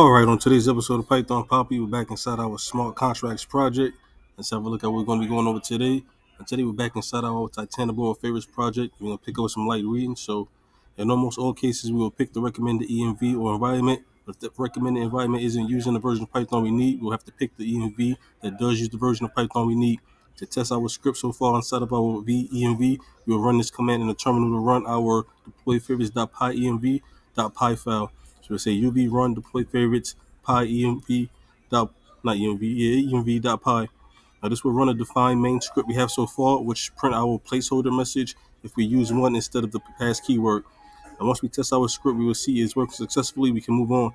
Alright, on today's episode of Python Papi, we're back inside our smart contracts project. Let's have a look at what we're going to be going over today. And today we're back inside our Titanoboa favorites project. We're going to pick up some light reading. So in almost all cases, we will pick the recommended env or environment. But if the recommended environment isn't using the version of Python we need, we'll have to pick the env that does use the version of Python we need. To test our script so far inside of our env, we will run this command in the terminal to run our deploy favorites.pyenv.py file. So we'll say uv run deploy favorites pyenv dot not env yeah env dot py. Now this will run a defined main script we have so far, which print our placeholder message if we use one instead of the past keyword. And once we test our script, we will see it's working successfully. We can move on.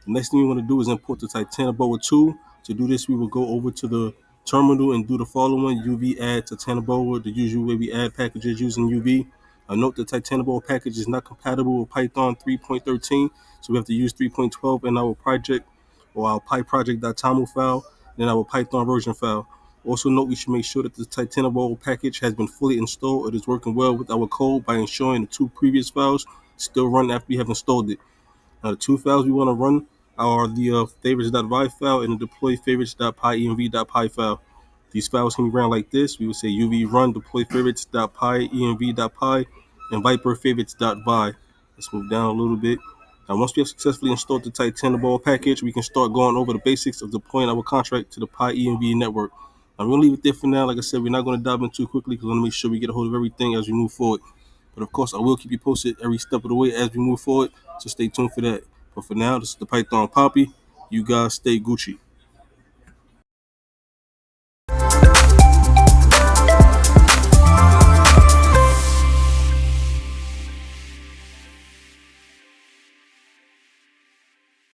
The next thing we want to do is import the Titanoboa tool. To do this, we will go over to the terminal and do the following: uv add Titanoboa, the usual way we add packages using uv. Note the Titanoboa package is not compatible with Python 3.13, so we have to use 3.12 in our project or our pyproject.toml file, and then our Python version file. Also note we should make sure that the Titanoboa package has been fully installed. It is working well with our code by ensuring the two previous files still run after we have installed it. Now the two files we want to run are the favorites.vi file and the deploy favorites.pyenv.py file. These files can be ran like this. We would say uv run deploy favorites.pyenv.py and viper favorites.vi. Let's move down a little bit. Now once we have successfully installed the Titanoboa package, we can start going over the basics of deploying our contract to the pyenv network. I'm going to leave it there for now. Like I said, we're not going to dive in too quickly because I want to make sure we get a hold of everything as we move forward. But of course, I will keep you posted every step of the way as we move forward, so stay tuned for that. But for now, this is the Python Papi. You guys stay Gucci.